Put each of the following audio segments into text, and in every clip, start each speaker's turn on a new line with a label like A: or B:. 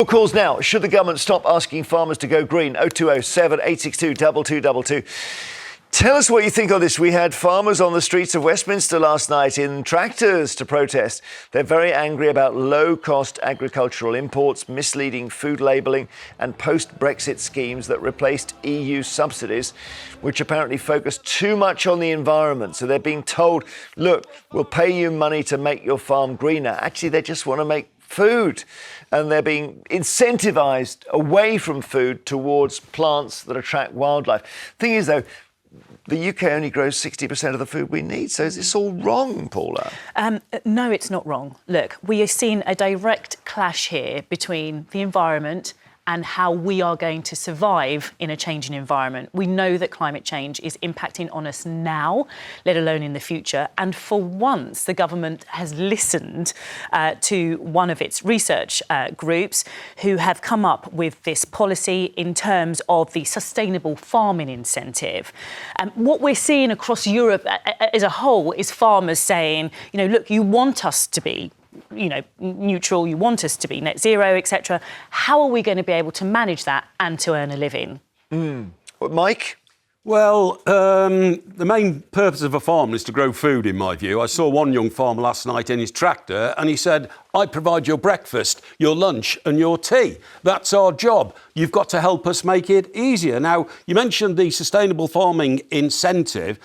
A: Your calls now. Should the government stop asking farmers to go green? 0207 862 2222. Tell us what you think of this. We had farmers on the streets of Westminster last night in tractors to protest. They're very angry about low-cost agricultural imports, misleading food labelling and post-Brexit schemes that replaced EU subsidies, which apparently focus too much on the environment. So they're being told, look, we'll pay you money to make your farm greener. Actually, they just want to make food, and they're being incentivized away from food towards plants that attract wildlife. Thing is, though, the UK only grows 60% of the food we need. So is this all wrong, Paula?
B: No, it's not wrong. Look, we are seeing a direct clash here between the environment and how we are going to survive in a changing environment. We know that climate change is impacting on us now, let alone in the future. And for once, the government has listened to one of its research groups who have come up with this policy in terms of the sustainable farming incentive. What we're seeing across Europe as a whole is farmers saying, look, you want us to be neutral, you want us to be net zero, etc. How are we going to be able to manage that and to earn a living?
A: Mike?
C: Well, the main purpose of a farm is to grow food, in my view. I saw one young farmer last night in his tractor and he said, I provide your breakfast, your lunch and your tea. That's our job. You've got to help us make it easier. Now, you mentioned the sustainable farming incentive.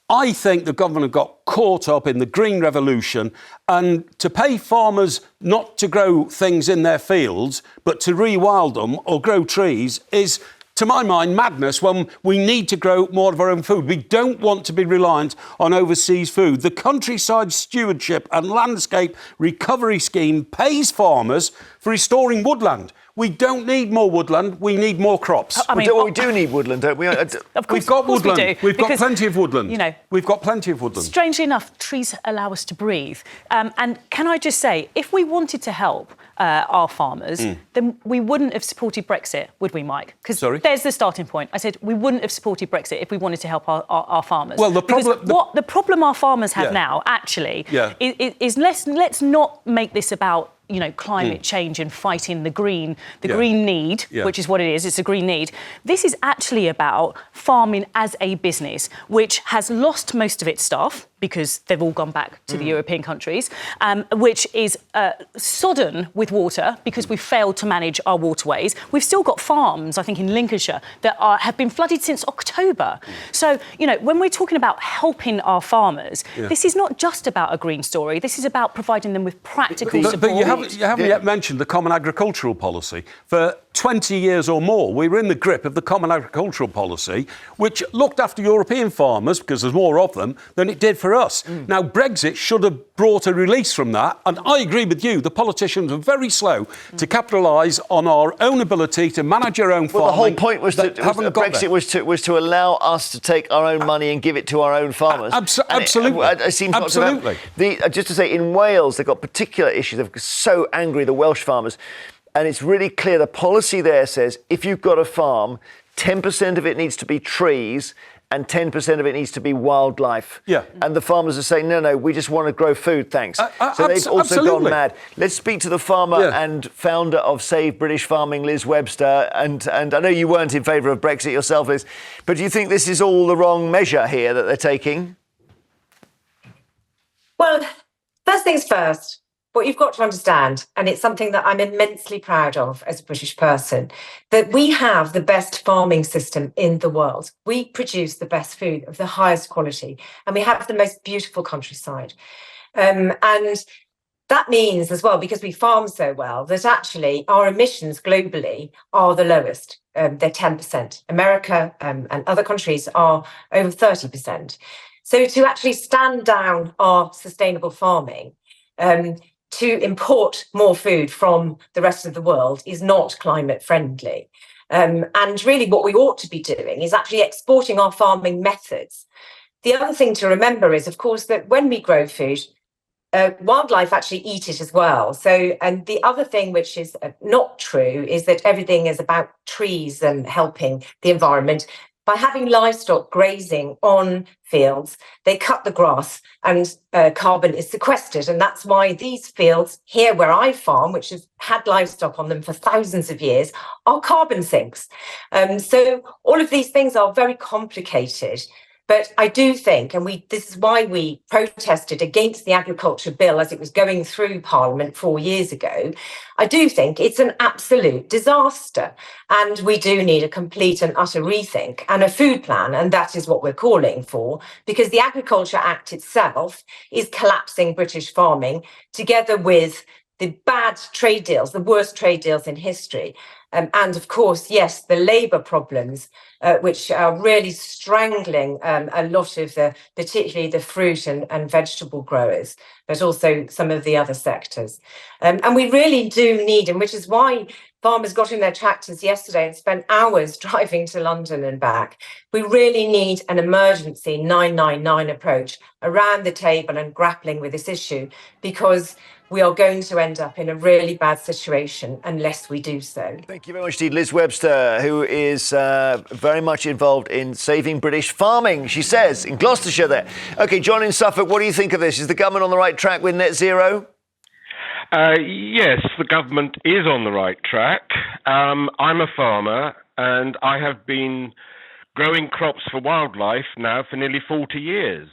C: I think the government have got caught up in the green revolution, and to pay farmers not to grow things in their fields, but to rewild them or grow trees is, to my mind, madness when we need to grow more of our own food. We don't want to be reliant on overseas food. The Countryside Stewardship and Landscape Recovery Scheme pays farmers for restoring woodland. We don't need more woodland, we need more crops.
A: We do need woodland, don't we?
B: Of course,
C: we've got woodland.
B: We've
C: got plenty of woodland. We've got plenty of woodland.
B: Strangely enough, trees allow us to breathe. And can I just say, if we wanted to help our farmers, then we wouldn't have supported Brexit, would we, Mike? Because there's the starting point. I said we wouldn't have supported Brexit if we wanted to help our farmers.
C: Well, the
B: problem our farmers have now, actually, is let's not make this about climate change and fighting the green need, which is what it is. It's a green need. This is actually about farming as a business, which has lost most of its staff because they've all gone back to the European countries, which is sodden with water because we've failed to manage our waterways. We've still got farms, I think, in Lincolnshire that have been flooded since October. So, when we're talking about helping our farmers, this is not just about a green story. This is about providing them with practical support.
C: But you haven't yet mentioned the Common Agricultural Policy. For 20 years or more, we were in the grip of the Common Agricultural Policy, which looked after European farmers, because there's more of them, than it did for us. Now, Brexit should have brought a release from that, and I agree with you, the politicians were very slow to capitalise on our own ability to manage our own farming.
A: Well, the whole point was Brexit was to allow us to take our own money and give it to our own farmers.
C: Absolutely.
A: It seems absolutely. Just to say, in Wales, they've got particular issues. They're so angry, the Welsh farmers. And it's really clear the policy there says if you've got a farm, 10% of it needs to be trees and 10% of it needs to be wildlife. And the farmers are saying, no, we just want to grow food, thanks. So they've also gone mad. Let's speak to the farmer and founder of Save British Farming, Liz Webster. And I know you weren't in favour of Brexit yourself, Liz, but do you think this is all the wrong measure here that they're taking?
D: Well, first things first. What you've got to understand, and it's something that I'm immensely proud of as a British person, that we have the best farming system in the world. We produce the best food of the highest quality, and we have the most beautiful countryside. And that means as well, because we farm so well, that actually our emissions globally are the lowest. They're 10%. America and other countries are over 30%. So to actually stand down our sustainable farming, to import more food from the rest of the world is not climate friendly. And really what we ought to be doing is actually exporting our farming methods. The other thing to remember is, of course, that when we grow food, wildlife actually eat it as well. So, and the other thing which is not true is that everything is about trees and helping the environment. by having livestock grazing on fields, they cut the grass and carbon is sequestered. And that's why these fields here where I farm, which has had livestock on them for thousands of years, are carbon sinks. So all of these things are very complicated. But I do think, and this is why we protested against the agriculture bill as it was going through Parliament 4 years ago, I do think it's an absolute disaster. And we do need a complete and utter rethink and a food plan. And that is what we're calling for, because the Agriculture Act itself is collapsing British farming together with the bad trade deals, the worst trade deals in history. And of course, yes, the labour problems, which are really strangling a lot of particularly the fruit and vegetable growers, but also some of the other sectors. And we really do need, and which is why farmers got in their tractors yesterday and spent hours driving to London and back. We really need an emergency 999 approach around the table and grappling with this issue, because we are going to end up in a really bad situation unless we do so.
A: Thank you very much indeed, Liz Webster, who is very much involved in saving British farming, she says, in Gloucestershire there. OK, John in Suffolk, what do you think of this? Is the government on the right track with net zero?
E: Yes, the government is on the right track. I'm a farmer and I have been growing crops for wildlife now for nearly 40 years.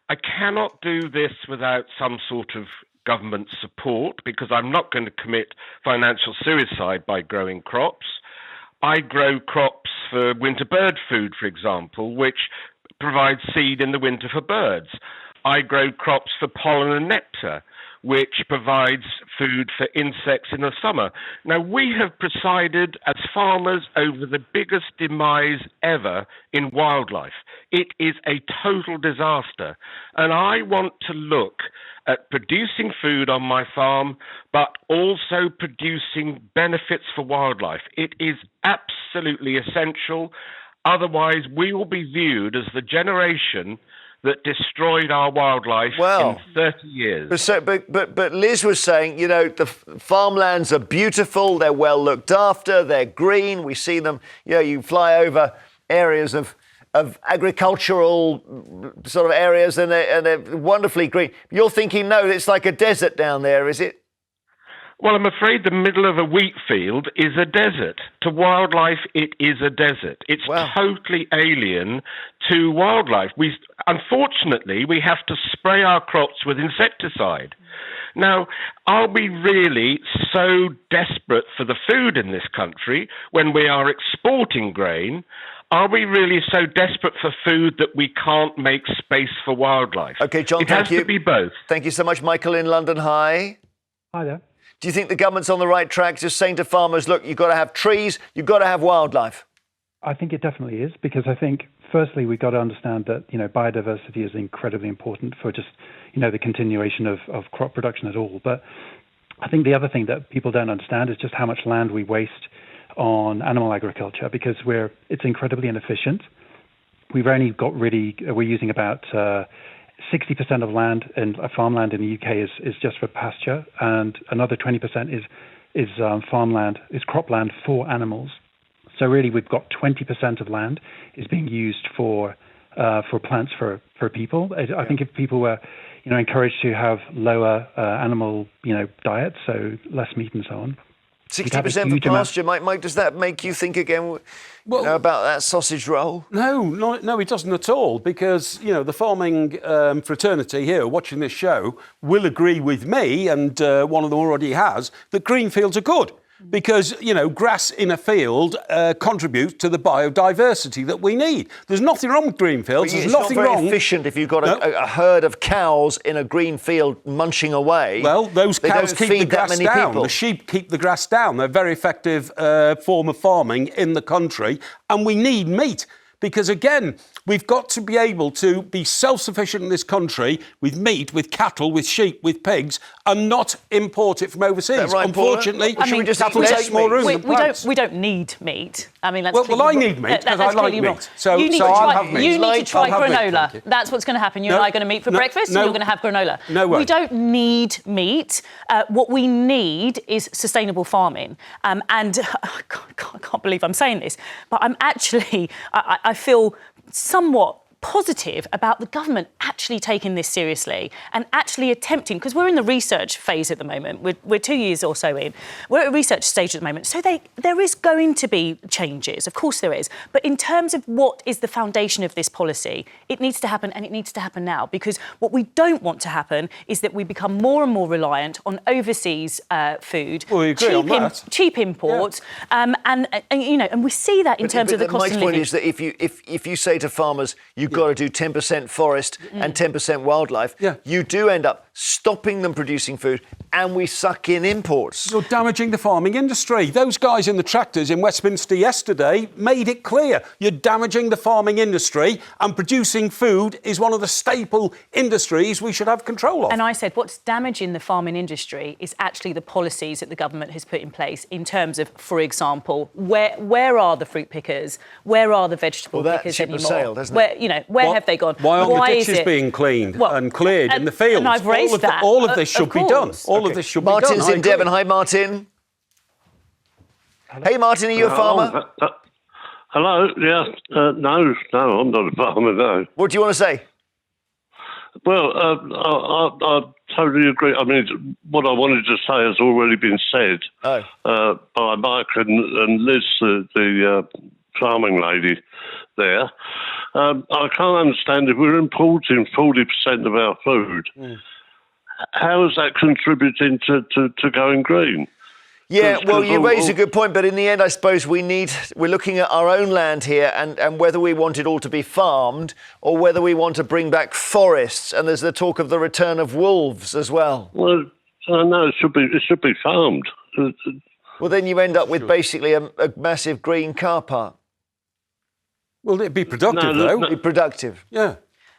E: I cannot do this without some sort of government support, because I'm not going to commit financial suicide by growing crops. I grow crops for winter bird food, for example, which provides seed in the winter for birds. I grow crops for pollen and nectar, which provides food for insects in the summer. Now, we have presided as farmers over the biggest demise ever in wildlife. It is a total disaster. And I want to look at producing food on my farm, but also producing benefits for wildlife. It is absolutely essential. Otherwise, we will be viewed as the generation that destroyed our wildlife in 30 years.
A: But Liz was saying, you know, the farmlands are beautiful, they're well looked after, they're green. We see them, you know, you fly over areas of agricultural sort of areas and they're wonderfully green. You're thinking, no, it's like a desert down there, is it?
E: Well, I'm afraid the middle of a wheat field is a desert. To wildlife, it is a desert. It's totally alien to wildlife. Unfortunately, we have to spray our crops with insecticide. Now, are we really so desperate for the food in this country when we are exporting grain? Are we really so desperate for food that we can't make space for wildlife? OK, John, thank you. It has to be both.
A: Thank you so much. Michael in London, hi.
F: Hi there.
A: Do you think the government's on the right track, just saying to farmers, look, you've got to have trees, you've got to have wildlife?
F: I think it definitely is, because I think, firstly, we've got to understand that, you know, biodiversity is incredibly important for just, you know, the continuation of crop production at all. But I think the other thing that people don't understand is just how much land we waste on animal agriculture, because it's incredibly inefficient. We're using about 60% of land and farmland in the UK is just for pasture, and another 20% is farmland, is cropland for animals. So really, we've got 20% of land is being used for plants for people. I think if people were, you know, encouraged to have lower animal, you know, diets, so less meat and so on.
A: 60% for pasture, Mike. Does that make you think again about that sausage roll?
C: No, it doesn't at all. Because, you know, the farming fraternity here watching this show will agree with me, and one of them already has, that green fields are good. Because, you know, grass in a field contributes to the biodiversity that we need. There's nothing wrong with green fields. There's nothing wrong.
A: It's not very efficient if you've got a herd of cows in a green field munching away.
C: Well, those cows keep the grass down.
A: People.
C: The sheep keep the grass down. They're a very effective form of farming in the country. And we need meat. Because, again, we've got to be able to be self-sufficient in this country with meat, with cattle, with sheep, with pigs, and not import it from overseas.
A: Is that right,
C: unfortunately,
A: cattle
C: takes more room than plants.
B: We don't need meat. I mean,
C: I need meat because I like meat. So I'll have meat.
B: You need to try granola. That's what's going to happen. You and I are going to meet for breakfast, and you're going to have granola.
C: No way.
B: We don't need meat. What we need is sustainable farming. And I can't believe I'm saying this, but I'm actually, I feel somewhat positive about the government actually taking this seriously and actually attempting, because we're in the research phase at the moment, we're 2 years or so in, we're at a research stage at the moment, so there is going to be changes, of course there is, but in terms of what is the foundation of this policy, it needs to happen, and it needs to happen now, because what we don't want to happen is that we become more and more reliant on overseas food,
C: Well, we agree on that.
B: cheap imports, and we see that in terms of the cost
A: Mike's
B: of
A: point
B: living.
A: is that if you say to farmers, you've got to do 10% forest and 10% wildlife, you do end up stopping them producing food, and we suck in imports.
C: You're damaging the farming industry. Those guys in the tractors in Westminster yesterday made it clear. You're damaging the farming industry, and producing food is one of the staple industries we should have control of.
B: And I said, what's damaging the farming industry is actually the policies that the government has put in place in terms of, for example, where are the fruit pickers? Where are the vegetable pickers
A: ship
B: anymore?
A: has sailed, hasn't it?
B: Where have they gone?
C: Why aren't the
B: is
C: ditches
B: it-
C: being cleaned
B: Well,
C: and cleared in the fields?
B: And I've raised that.
C: All of this should be done. All of this should be done.
A: Martin's
C: I
A: in
C: agree.
A: Devon. Hi, Martin. Hey, Martin, are you a farmer?
G: Hello, yeah. No, I'm not a farmer, no.
A: What do you want to say?
G: Well, I totally agree. I mean, what I wanted to say has already been said by Mike and Liz, the farming lady there. I can't understand if we're importing 40% of our food, how is that contributing to going green?
A: Yeah, well, you raise a good point, but in the end, I suppose we're looking at our own land here and whether we want it all to be farmed or whether we want to bring back forests. And there's the talk of the return of wolves as well.
G: Well, no, it should be farmed.
A: Well, then you end up with basically a massive green car park.
C: Well, it'd be productive, though.
A: It'd be productive.
C: Yeah.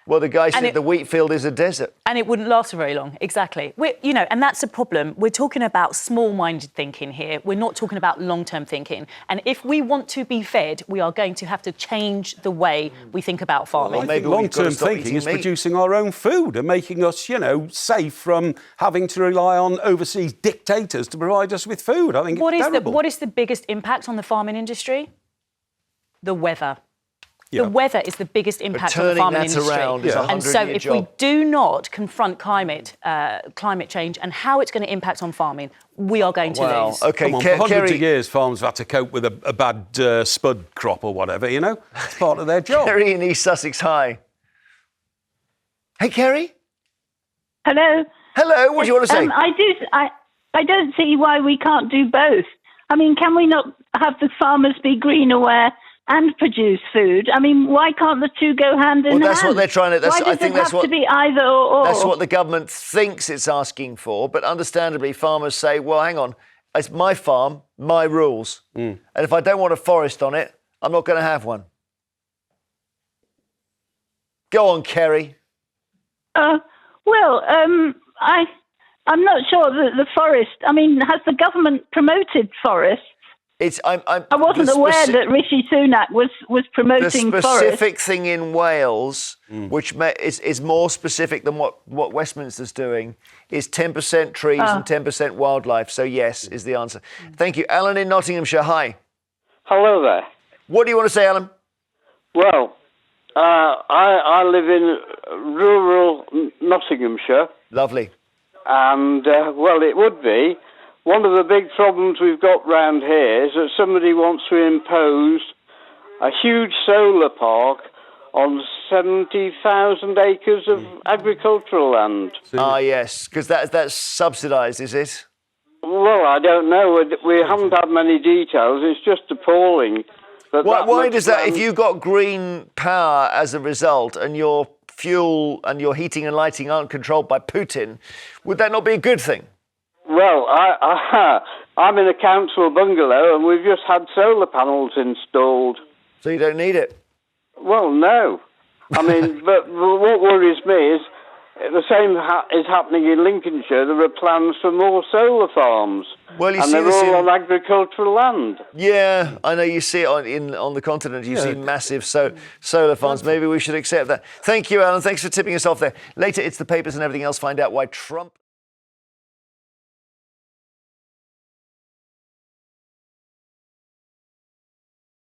A: Well, the guy said the wheat field is a desert.
B: And it wouldn't last for very long, exactly. And that's a problem. We're talking about small-minded thinking here. We're not talking about long-term thinking. And if we want to be fed, we are going to have to change the way we think about farming.
C: Well, I think long-term thinking is producing our own food and making us, safe from having to rely on overseas dictators to provide us with food. I think it's terrible.
B: What is the biggest impact on the farming industry? The weather.
C: Yeah.
B: The weather is the biggest impact on the farming industry.
A: Turning that around is a 100-year
B: And so if we
A: job.
B: do not confront climate change and how it's going to impact on farming, we are going to lose.
A: OK,
C: Come on, for hundreds
A: Kerry,
C: of years, farmers have had to cope with a bad spud crop or whatever, It's part of their job.
A: Kerry in East Sussex, hi. Hey, Kerry.
H: Hello.
A: Hello, what do you want to say?
H: I don't see why we can't do both. I mean, can we not have the farmers be green aware and produce food? I mean, why can't the two go hand in hand?
A: Well, that's what they're trying to...
H: Why does it have to be either or?
A: That's what the government thinks it's asking for, but understandably, farmers say, well, hang on, it's my farm, my rules. And if I don't want a forest on it, I'm not going to have one. Go on, Kerry.
H: I'm not sure that the forest... I mean, has the government promoted forests?
A: I
H: wasn't aware that Rishi Sunak was promoting
A: the
H: forests.
A: specific thing in Wales, which is more specific than what Westminster's doing, is 10% trees and 10% wildlife. So yes, is the answer. Thank you. Alan in Nottinghamshire, hi.
I: Hello there.
A: What do you want to say, Alan?
I: Well, I live in rural Nottinghamshire.
A: Lovely.
I: And, it would be. One of the big problems we've got round here is that somebody wants to impose a huge solar park on 70,000 acres of agricultural land.
A: Yes, because that's subsidised, is it?
I: Well, I don't know. We haven't had many details. It's just appalling.
A: Why does that, if you got green power as a result and your fuel and your heating and lighting aren't controlled by Putin, would that not be a good thing?
I: Well, I'm in a council bungalow and we've just had solar panels installed.
A: So you don't need it?
I: Well, no. I mean, but what worries me is the same is happening in Lincolnshire. There are plans for more solar farms.
A: Well, you
I: and
A: see
I: they're
A: this
I: all on agricultural land.
A: Yeah, I know you see it on the continent. You see massive solar farms. Maybe we should accept that. Thank you, Alan. Thanks for tipping us off there. Later, it's the papers and everything else. Find out why Trump...